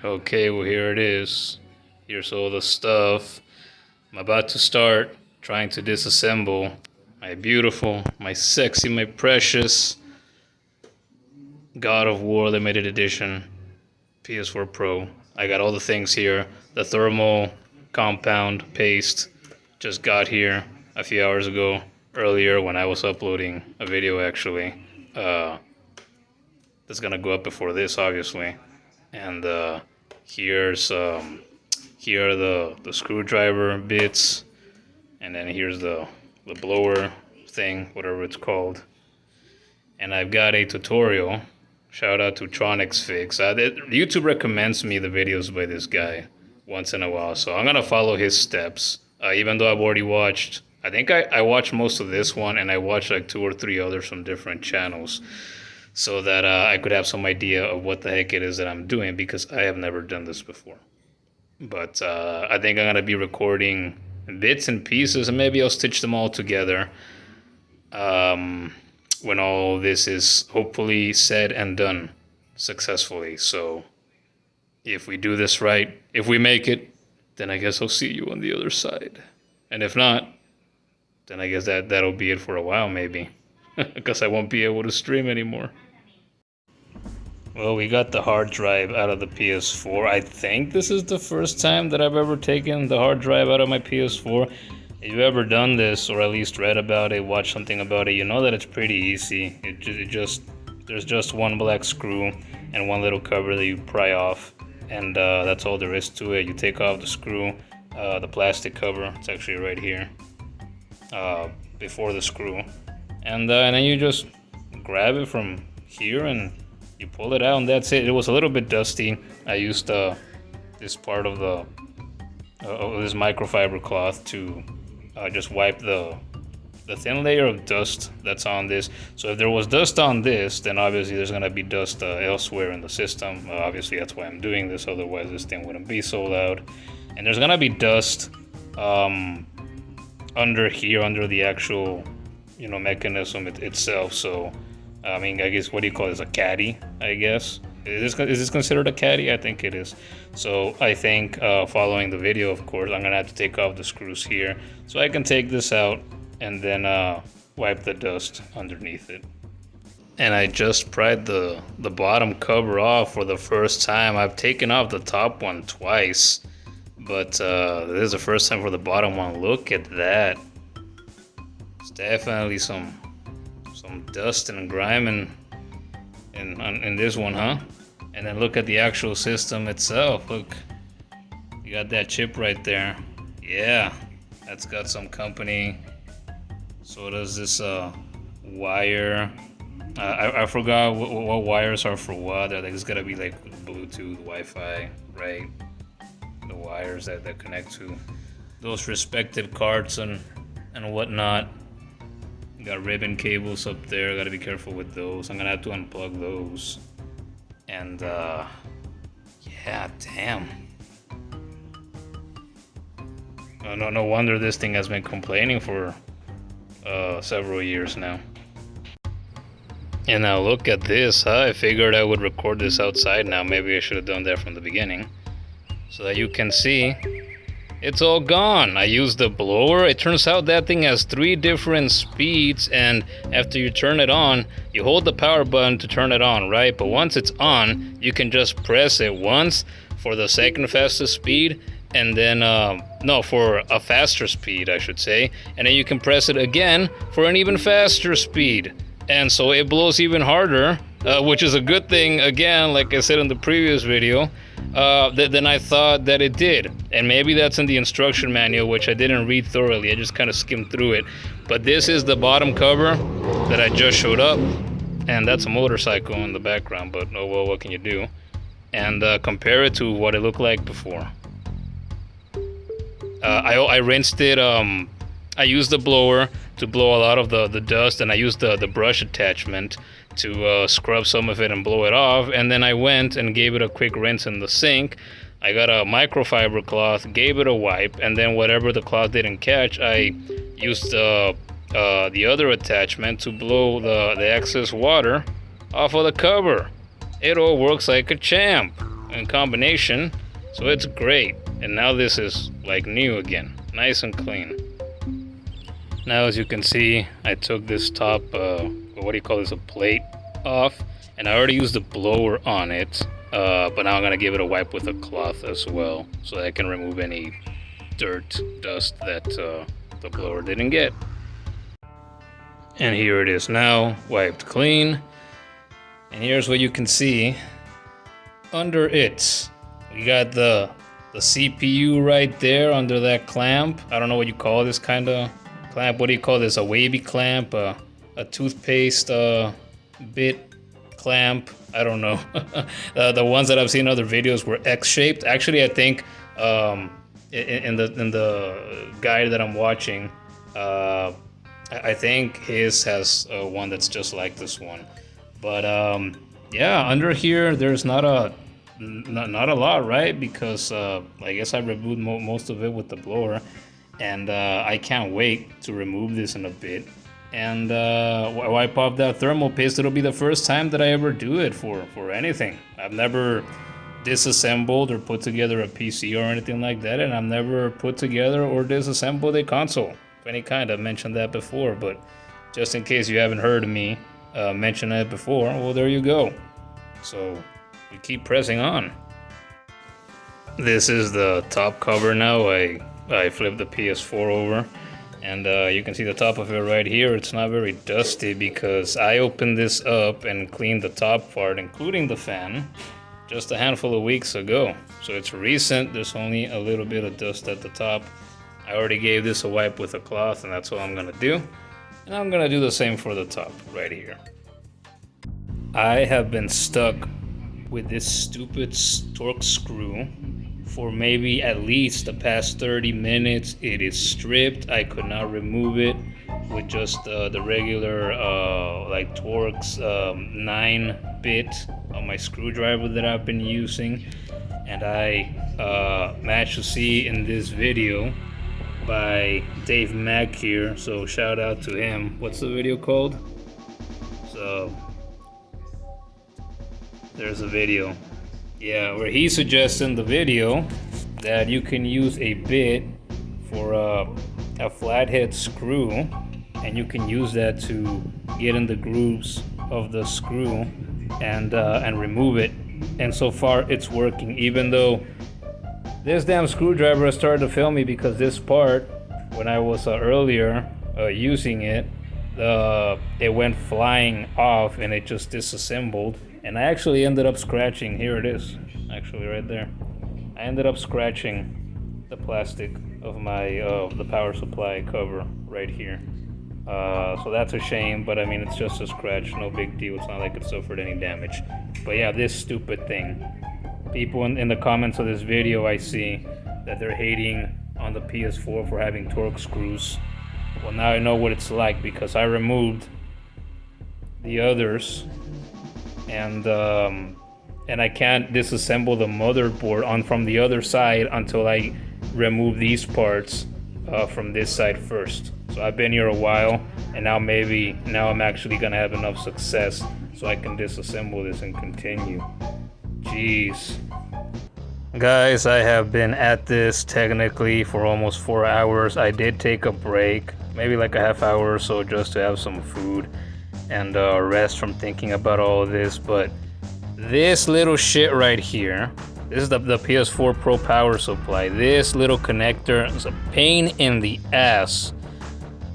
Okay, well here it is. Here's all the stuff. I'm about to start trying to disassemble my beautiful, my sexy, my precious God of War Limited Edition PS4 Pro. I got all the things here. The thermal compound paste just got here a few hours ago, earlier when I was uploading a video actually. That's gonna go up before this, obviously. And here's here are the screwdriver bits, and then here's the blower thing, whatever it's called. And I've got a tutorial. Shout out to Tronics Fix. YouTube recommends me the videos by this guy once in a while, so I'm gonna follow his steps. Even though I've already watched, I think I watched most of this one, and I watched like 2 or 3 others from different channels, so that I could have some idea of what the heck it is that I'm doing, because I have never done this before. But I think I'm gonna be recording bits and pieces, and maybe I'll stitch them all together when all this is hopefully said and done successfully. So if we do this right, if we make it, then I guess I'll see you on the other side. And if not, then I guess that'll be it for a while, maybe. Because I won't be able to stream anymore. Well, we got the hard drive out of the PS4. I think this is the first time that I've ever taken the hard drive out of my PS4. If you've ever done this, or at least read about it, watched something about it, you know that it's pretty easy. There's just one black screw and one little cover that you pry off, and that's all there is to it. You take off the screw, the plastic cover. It's actually right here, before the screw, and then you just grab it from here and you pull it out, and that's it. It was a little bit dusty. I used this part of this microfiber cloth to just wipe the thin layer of dust that's on this. So if there was dust on this, then obviously there's gonna be dust elsewhere in the system. Obviously that's why I'm doing this, otherwise this thing wouldn't be so loud. And there's gonna be dust under here, under the actual mechanism itself. So I mean, I guess, what do you call this, a caddy, I guess? Is this considered a caddy? I think it is. So I think following the video, of course, I'm gonna have to take off the screws here, so I can take this out and then wipe the dust underneath it. And I just pried the bottom cover off for the first time. I've taken off the top one twice, but this is the first time for the bottom one. Look at that. It's definitely some dust and grime in this one, huh? And then look at the actual system itself. Look, you got that chip right there. Yeah, that's got some company. So does this wire. I forgot what wires are for what. I think it's gotta be like Bluetooth, Wi-Fi, right? The wires that connect to those respective cards and whatnot. Got ribbon cables up there. Gotta be careful with those. I'm gonna have to unplug those. And yeah, damn. No wonder this thing has been complaining for several years now. And now look at this, huh? I figured I would record this outside now. Maybe I should have done that from the beginning, so that you can see. It's all gone. I used the blower. It turns out that thing has 3 different speeds, and after you turn it on, you hold the power button to turn it on, right? But once it's on, you can just press it once for the second fastest speed, and then no, for a faster speed, I should say, and then you can press it again for an even faster speed, and so it blows even harder, which is a good thing, again, like I said in the previous video, than I thought that it did. And maybe that's in the instruction manual, which I didn't read thoroughly. I just kind of skimmed through it. But this is the bottom cover that I just showed up, and that's a motorcycle in the background, but oh well, what can you do? And compare it to what it looked like before. I rinsed it. I used the blower to blow a lot of the dust, and I used the brush attachment to scrub some of it and blow it off, and then I went and gave it a quick rinse in the sink. I got a microfiber cloth, gave it a wipe, and then whatever the cloth didn't catch, I used the other attachment to blow the excess water off of the cover. It all works like a champ. in combination, so it's great. And now this is like new again, nice and clean. Now as you can see, I took this top, what do you call this, a plate off, and I already used the blower on it, but now I'm gonna give it a wipe with a cloth as well, so I can remove any dirt, dust that the blower didn't get. And here it is now, wiped clean. And here's what you can see. Under it, we got the CPU right there under that clamp. I don't know what you call this kind of clamp. What do you call this? A wavy clamp? A toothpaste bit clamp? I don't know. The ones that I've seen in other videos were X-shaped. Actually, I think in the guide that I'm watching, I think his has one that's just like this one. But yeah, under here there's not a lot, right? Because I guess I removed most of it with the blower, and I can't wait to remove this in a bit and wipe off that thermal paste. It'll be the first time that I ever do it for anything. I've never disassembled or put together a PC or anything like that, and I've never put together or disassembled a console of any kind. I've mentioned that before, but just in case you haven't heard me mention it before, well, there you go. So we keep pressing on. This is the top cover now. I flipped the PS4 over, and you can see the top of it right here. It's not very dusty because I opened this up and cleaned the top part, including the fan, just a handful of weeks ago. So it's recent. There's only a little bit of dust at the top. I already gave this a wipe with a cloth, and that's what I'm gonna do. And I'm gonna do the same for the top right here. I have been stuck with this stupid Torx screw for maybe at least the past 30 minutes. It is stripped. I could not remove it with just the regular like Torx 9-bit on my screwdriver that I've been using. And I managed to see in this video by Dave Mack here, so shout out to him. What's the video called? So there's a video, yeah, where he suggests in the video that you can use a bit for a flathead screw, and you can use that to get in the grooves of the screw and remove it. And so far it's working, even though this damn screwdriver has started to fail me, because this part, when I was earlier using it, it went flying off and it just disassembled. And I actually ended up scratching, here it is, actually right there. I ended up scratching the plastic of my the power supply cover right here. So that's a shame, but I mean, it's just a scratch, no big deal. It's not like it suffered any damage. But yeah, this stupid thing. People in the comments of this video, I see that they're hating on the PS4 for having Torx screws. Well, now I know what it's like, because I removed the others, and I can't disassemble the motherboard from the other side until I remove these parts from this side first. So I've been here a while, and now I'm actually gonna have enough success so I can disassemble this and continue. Jeez. Guys, I have been at this technically for almost 4 hours. I did take a break, maybe like a half hour or so, just to have some food and rest from thinking about all of this. But this little shit right here, this is the PS4 Pro power supply. This little connector is a pain in the ass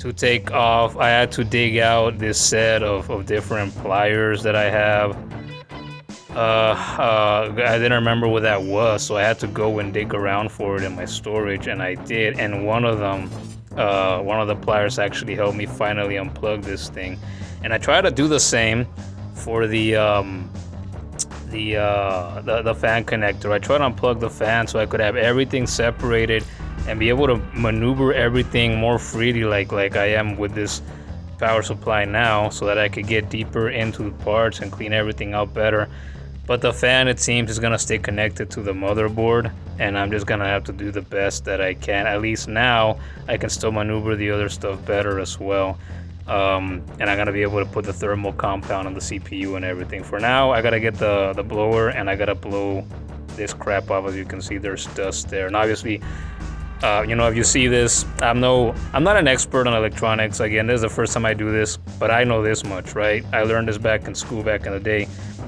to take off. I had to dig out this set of different pliers that I have. I didn't remember what that was, so I had to go and dig around for it in my storage, and I did. And one of the pliers actually helped me finally unplug this thing. And I try to do the same for the fan connector. I try to unplug the fan so I could have everything separated and be able to maneuver everything more freely, like I am with this power supply now, so that I could get deeper into the parts and clean everything out better. But the fan, it seems, is gonna stay connected to the motherboard, and I'm just gonna have to do the best that I can. At least now I can still maneuver the other stuff better as well. And I'm gonna be able to put the thermal compound on the CPU and everything. For now, I gotta get the blower, and I gotta blow this crap off. As you can see, there's dust there, and obviously, if you see this, I'm not an expert on electronics. Again, this is the first time I do this, but I know this much, right? I learned this back in school back in the day.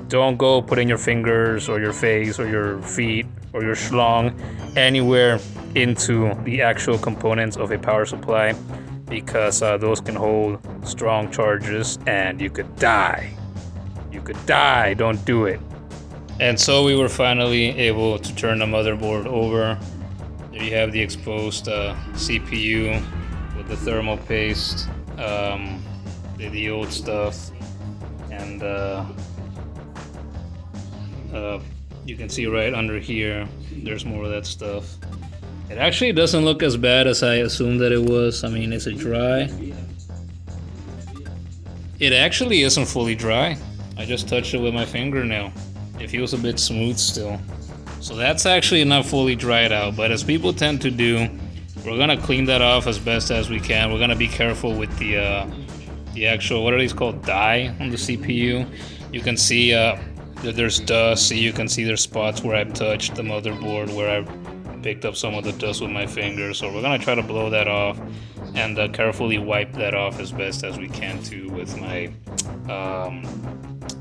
Don't go putting your fingers or your face or your feet or your schlong anywhere into the actual components of a power supply, because those can hold strong charges and you could die. Don't do it. And so we were finally able to turn the motherboard over. There you have the exposed CPU with the thermal paste, the old stuff, and you can see right under here, there's more of that stuff. It actually doesn't look as bad as I assumed that it was. I mean, is it dry? It actually isn't fully dry. I just touched it with my fingernail. It feels a bit smooth still. So that's actually not fully dried out, but as people tend to do, we're gonna clean that off as best as we can. We're gonna be careful with the actual, what are these called, die on the CPU. You can see that there's dust. So you can see there's spots where I've touched the motherboard, where I've picked up some of the dust with my fingers. So we're gonna try to blow that off and carefully wipe that off as best as we can too with my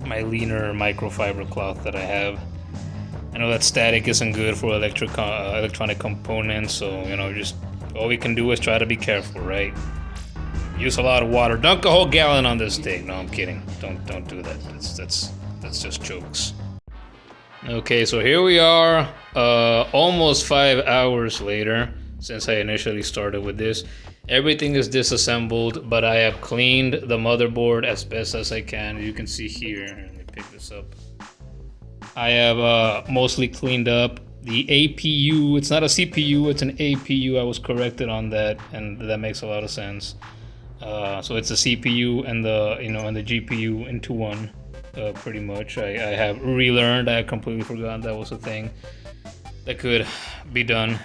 my leaner microfiber cloth that I have. I know that static isn't good for electronic components, so just all we can do is try to be careful, right? Use a lot of water. Dunk a whole gallon on this thing. No, I'm kidding. Don't do that. That's just jokes. Okay, so here we are, almost 5 hours later since I initially started with this. Everything is disassembled, but I have cleaned the motherboard as best as I can. You can see here, let me pick this up. I have mostly cleaned up the APU. It's not a CPU, it's an APU. I was corrected on that, and that makes a lot of sense. So it's a CPU and the and the GPU into one, pretty much. I have relearned. I had completely forgotten that was a thing that could be done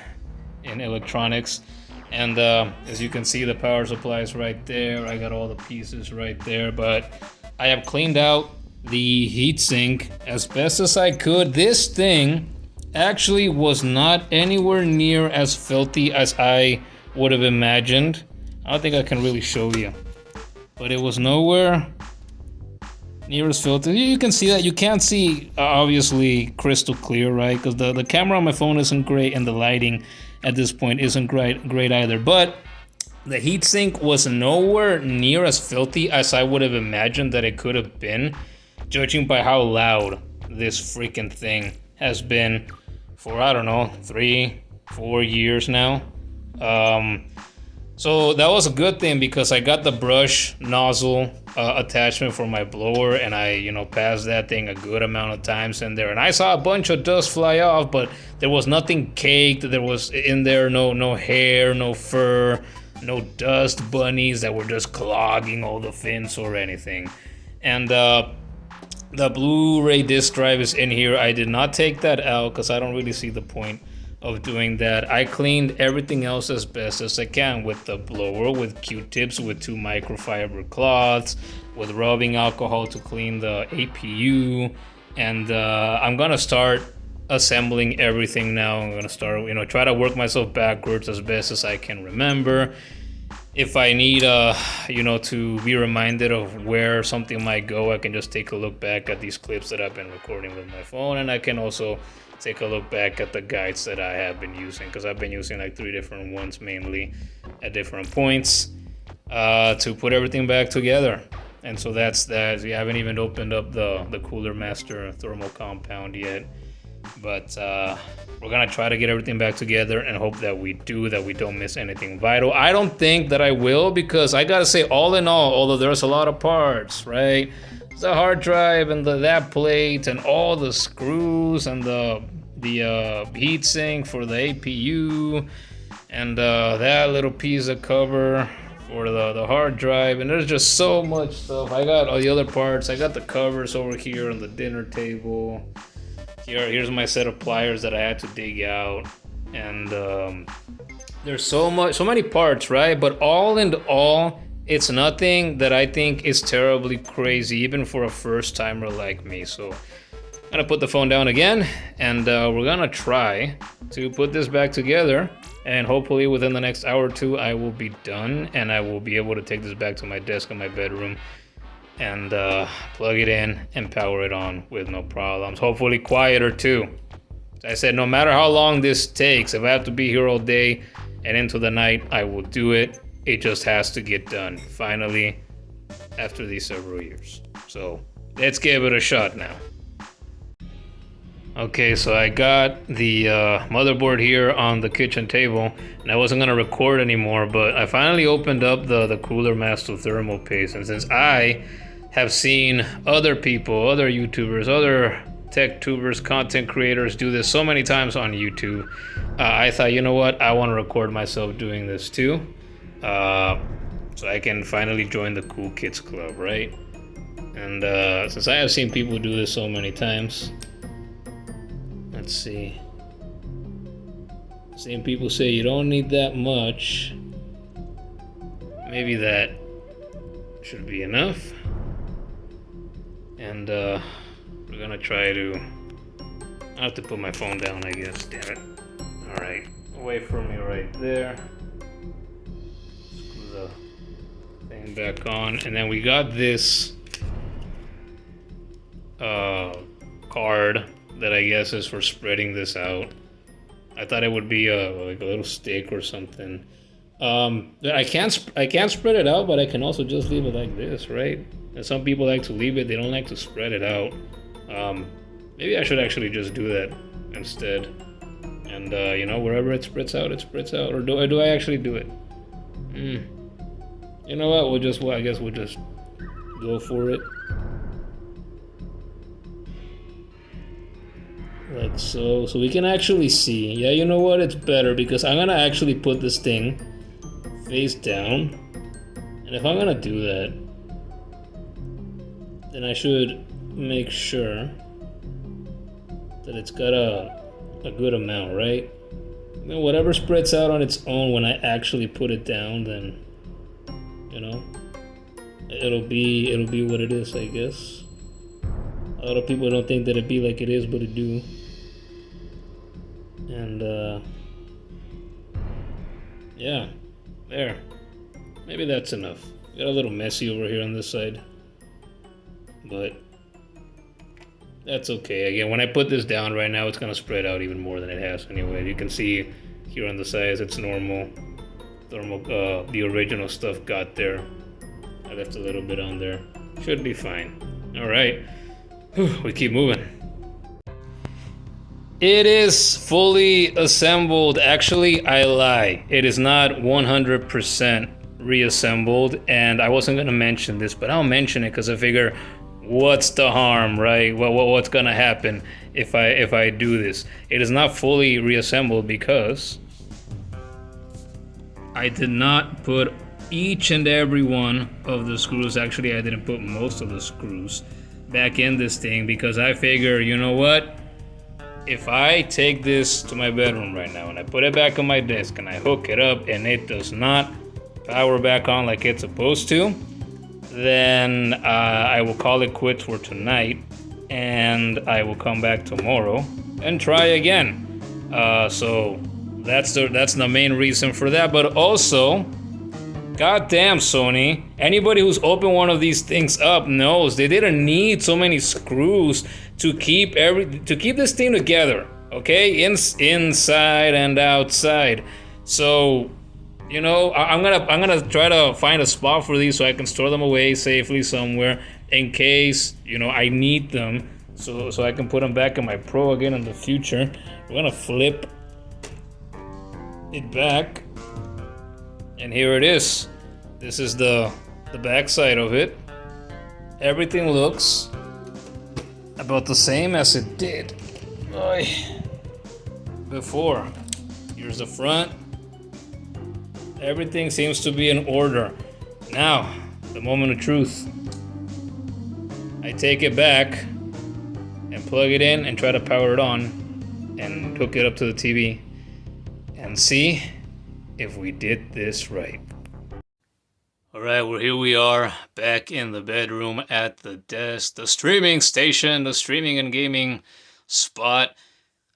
in electronics. And as you can see, the power supply is right there. I got all the pieces right there, but I have cleaned out the heatsink as best as I could. This thing actually was not anywhere near as filthy as I would have imagined. I don't think I can really show you, but it was nowhere near as filthy. You can see that. You can't see obviously crystal clear, right? Because the camera on my phone isn't great, and the lighting at this point isn't great either. But the heatsink was nowhere near as filthy as I would have imagined that it could have been, judging by how loud this freaking thing has been for, I don't know, 3-4 years now. So that was a good thing, because I got the brush nozzle attachment for my blower, and I passed that thing a good amount of times in there, and I saw a bunch of dust fly off, but there was nothing caked. There was in there no hair, no fur, no dust bunnies that were just clogging all the fins or anything. And the Blu-ray disc drive is in here. I did not take that out because I don't really see the point of doing that. I cleaned everything else as best as I can with the blower, with Q-tips, with 2 microfiber cloths, with rubbing alcohol to clean the APU, and I'm gonna start assembling everything now. I'm gonna start, try to work myself backwards as best as I can remember. If I need, to be reminded of where something might go, I can just take a look back at these clips that I've been recording with my phone, and I can also take a look back at the guides that I have been using, because I've been using like 3 different ones mainly at different points to put everything back together. And so that's that. We haven't even opened up the Cooler Master thermal compound yet, but we're gonna try to get everything back together and hope that we don't miss anything vital. I don't think that I will, because I gotta say, all in all, although there's a lot of parts, right? The hard drive and that plate and all the screws and the heatsink for the APU and that little piece of cover for the hard drive, and there's just so much stuff. I got all the other parts. I got the covers over here on the dinner table. Here's my set of pliers that I had to dig out, and there's so many parts, right? But all in all, it's nothing that I think is terribly crazy, even for a first timer like me. So gonna put the phone down again, and we're gonna try to put this back together, and hopefully within the next hour or two I will be done, and I will be able to take this back to my desk in my bedroom and plug it in and power it on with no problems. Hopefully quieter too. I said no matter how long this takes, if I have to be here all day and into the night, I will do it. It just has to get done finally after these several years. So let's give it a shot now. Okay, so I got the motherboard here on the kitchen table, and I wasn't gonna record anymore, but I finally opened up the Cooler Master thermal paste, and since I have seen other people, other YouTubers, other tech tubers, content creators do this so many times on YouTube, I thought, you know what, I want to record myself doing this too, so I can finally join the cool kids club, right? And since I have seen people do this so many times, let's see. Same people say you don't need that much. Maybe that should be enough. And we're gonna try to. I have to put my phone down, I guess. Damn it. Alright. Away from me right there. Screw the thing back on. And then we got this card that I guess is for spreading this out. I thought it would be like a little stick or something. I can't spread it out, but I can also just leave it like this, right? And some people like to leave it; they don't like to spread it out. Maybe I should actually just do that instead. And you know, wherever it spreads out, it spreads out. Or do I actually do it? You know what? I guess we'll just go for it. Like so we can actually see. Yeah, you know what? It's better because I'm gonna actually put this thing face down. And if I'm gonna do that, then I should make sure that it's got a good amount, right? I mean, whatever spreads out on its own when I actually put it down, then, you know, it'll be what it is, I guess. A lot of people don't think that it be like it is, but it do. And yeah, there. Maybe that's enough. Got a little messy over here on this side, but that's okay. Again, when I put this down right now, it's gonna spread out even more than it has anyway. You can see here on the sides, it's normal. The original stuff got there. I left a little bit on there. Should be fine. All right, we keep moving. It is fully assembled. Actually, I lie. It is not 100% reassembled, and I wasn't gonna mention this, but I'll mention it because I figure, what's the harm, right? What's gonna happen if I do this? It is not fully reassembled because I did not put each and every one of the screws. Actually, I didn't put most of the screws back in this thing because I figure, you know what? If I take this to my bedroom right now and I put it back on my desk and I hook it up and it does not power back on like it's supposed to, then I will call it quits for tonight and I will come back tomorrow and try again. So that's the main reason for that. But also, goddamn Sony, anybody who's opened one of these things up knows they didn't need so many screws to keep this thing together, okay? Inside and outside. So, you know, I'm gonna try to find a spot for these so I can store them away safely somewhere in case, you know, I need them, so I can put them back in my Pro again in the future. We're gonna flip it back, and here it is. This is the back side of it. Everything looks about the same as it did before. Here's the front. Everything seems to be in order. Now, the moment of truth. I take it back and plug it in and try to power it on and hook it up to the TV and see if we did this right. All right, well, here we are back in the bedroom at the desk, the streaming station, the streaming and gaming spot.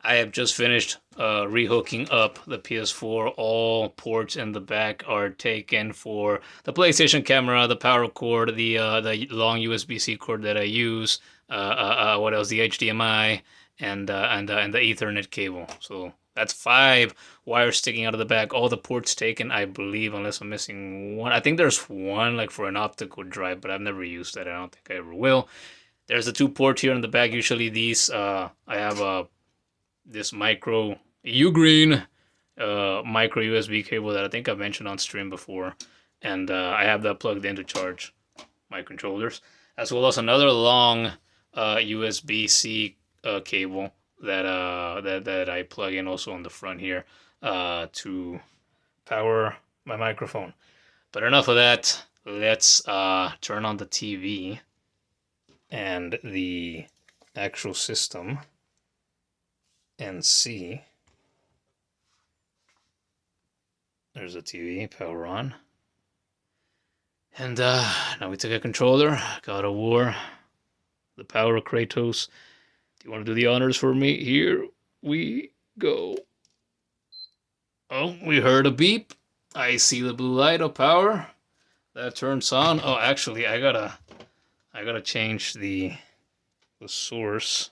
I have just finished rehooking up the PS4. All ports in the back are taken for the PlayStation camera, the power cord, the long USB-C cord that I use. What else? The HDMI and the Ethernet cable. So that's 5 wires sticking out of the back. All the ports taken, I believe, unless I'm missing one. I think there's one like for an optical drive, but I've never used that. I don't think I ever will. There's the 2 ports here in the back. Usually these, I have this micro Ugreen micro USB cable that I think I've mentioned on stream before, and I have that plugged in to charge my controllers, as well as another long USB-C cable that I plug in also on the front here to power my microphone. But enough of that. Let's turn on the TV and the actual system and see. There's a TV, power on. And now we take a controller, God of War, the power of Kratos. Do you want to do the honors for me? Here we go. Oh, we heard a beep. I see the blue light of power. That turns on. Oh, actually, I gotta change the source.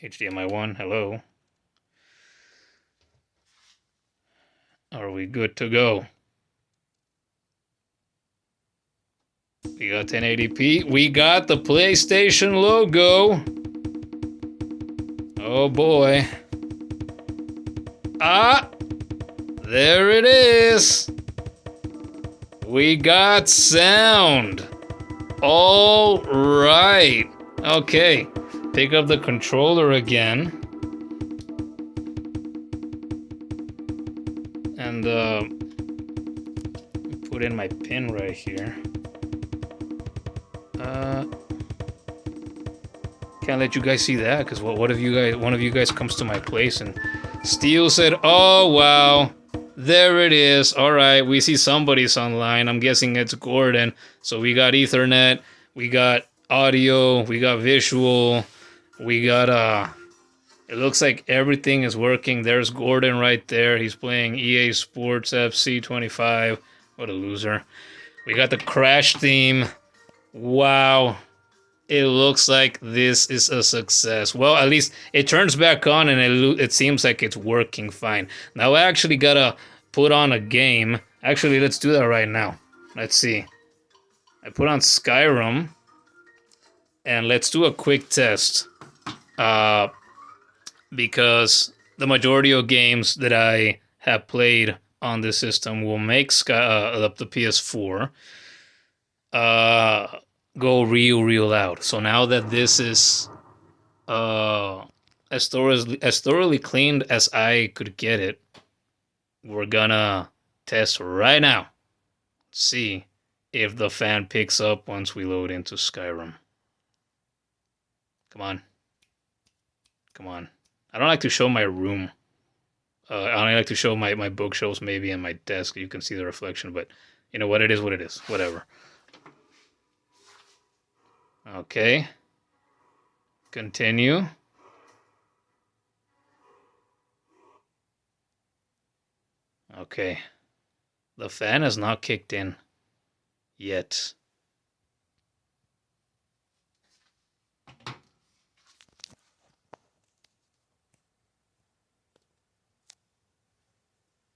HDMI 1, hello. Are we good to go? We got 1080p. We got the PlayStation logo. Oh boy. Ah! There it is. We got sound. All right. Okay. Pick up the controller again. And put in my pin right here. Can't let you guys see that because what if one of you guys comes to my place and Steel said, "Oh wow, there it is. All right, we see somebody's online. I'm guessing it's Gordon. So we got Ethernet, we got audio, we got visual, we got it looks like everything is working. There's Gordon right there. He's playing EA Sports FC 25. What a loser. We got the Crash theme. Wow. It looks like this is a success. Well, at least it turns back on and it seems like it's working fine. Now I actually gotta put on a game. Actually, let's do that right now. Let's see. I put on Skyrim. And let's do a quick test. Because the majority of games that I have played on this system will make the PS4 go real loud. So now that this is as thoroughly cleaned as I could get it, we're gonna test right now. See if the fan picks up once we load into Skyrim. Come on. Come on. I don't like to show my room. I only like to show my bookshelves maybe and my desk. You can see the reflection, but you know what? It is what it is. Whatever. Okay. Continue. Okay. The fan has not kicked in yet.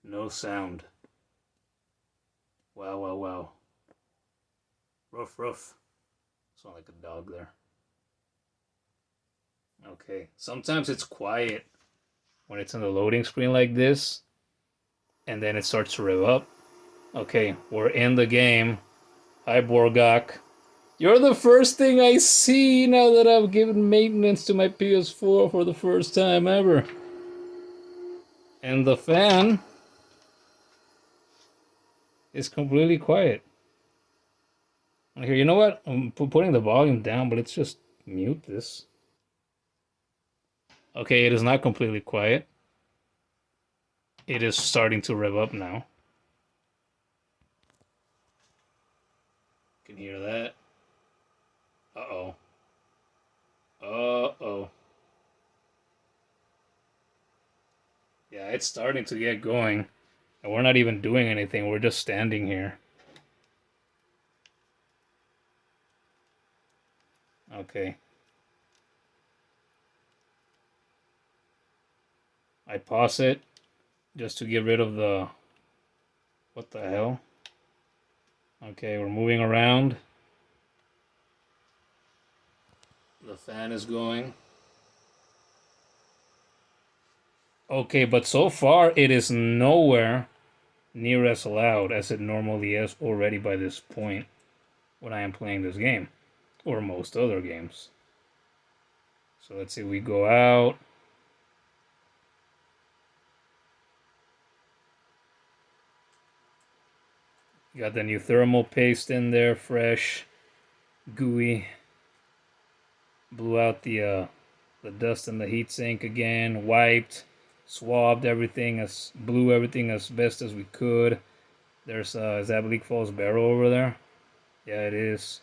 No sound. Wow. Ruff. Sound like a dog there. Okay. Sometimes it's quiet when it's in the loading screen like this. And then it starts to rev up. Okay, we're in the game. Hi, Borgak. You're the first thing I see now that I've given maintenance to my PS4 for the first time ever. And the fan is completely quiet. Here, you know what? I'm putting the volume down, but let's just mute this. Okay, it is not completely quiet. It is starting to rev up now. You can hear that. Uh-oh. Uh-oh. Yeah, it's starting to get going. And we're not even doing anything. We're just standing here. Okay. I pause it just to get rid of the... What the hell? Okay, we're moving around. The fan is going. Okay, but so far it is nowhere near as loud as it normally is already by this point when I am playing this game, or most other games. So let's see, we go out. Got the new thermal paste in there, fresh, gooey. Blew out the dust in the heatsink again, wiped, swabbed everything, blew everything as best as we could. There's is that Bleak Falls barrel over there? Yeah, it is.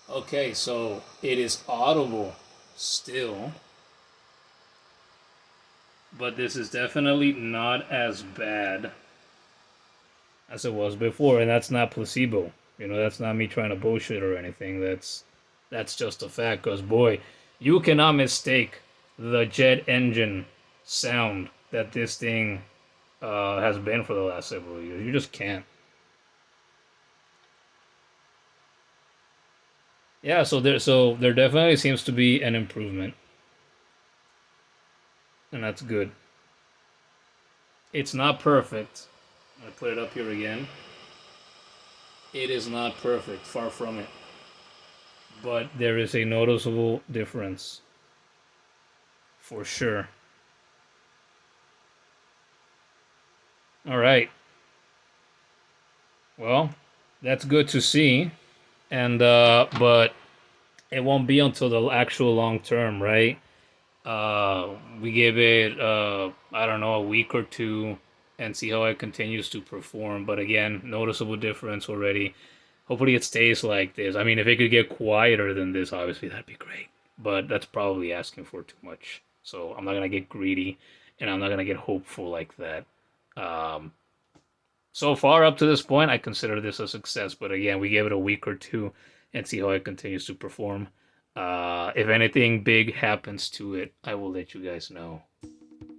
Okay, so it is audible still, but this is definitely not as bad as it was before, and that's not placebo. You know, that's not me trying to bullshit or anything. That's just a fact. Cause boy, you cannot mistake the jet engine sound that this thing has been for the last several years. You just can't. Yeah, so there definitely seems to be an improvement, and that's good. It's not perfect. I put it up here again. It is not perfect, far from it. But there is a noticeable difference. For sure. Alright. Well, that's good to see. And but it won't be until the actual long term, right? We give it I don't know, a week or two and see how it continues to perform. But again, noticeable difference already. Hopefully it stays like this. I mean, if it could get quieter than this, obviously that'd be great. But that's probably asking for too much. So I'm not gonna get greedy, and I'm not gonna get hopeful like that. Um, so far up to this point, I consider this a success. But again, we give it a week or two and see how it continues to perform. If anything big happens to it, I will let you guys know.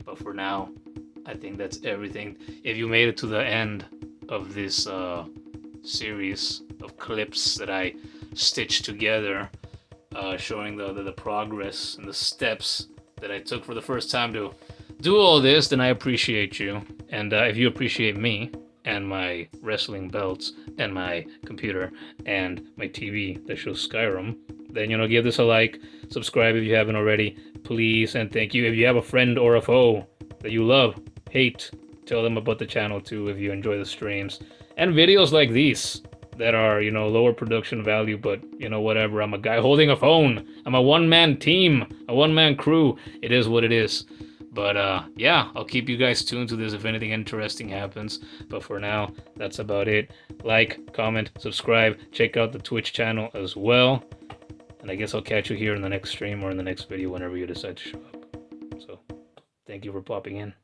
But for now, I think that's everything. If you made it to the end of this series of clips that I stitched together, showing the progress and the steps that I took for the first time to do all this, then I appreciate you. And if you appreciate me and my wrestling belts and my computer and my TV that shows Skyrim, then, you know, give this a like, subscribe if you haven't already, please, and thank you. If you have a friend or a foe that you love, hate, tell them about the channel too if you enjoy the streams. And videos like these that are, you know, lower production value, but, you know, whatever. I'm a guy holding a phone. I'm a one-man team, a one-man crew. It is what it is. But, yeah, I'll keep you guys tuned to this if anything interesting happens. But for now, that's about it. Like, comment, subscribe. Check out the Twitch channel as well. And I guess I'll catch you here in the next stream or in the next video whenever you decide to show up. So, thank you for popping in.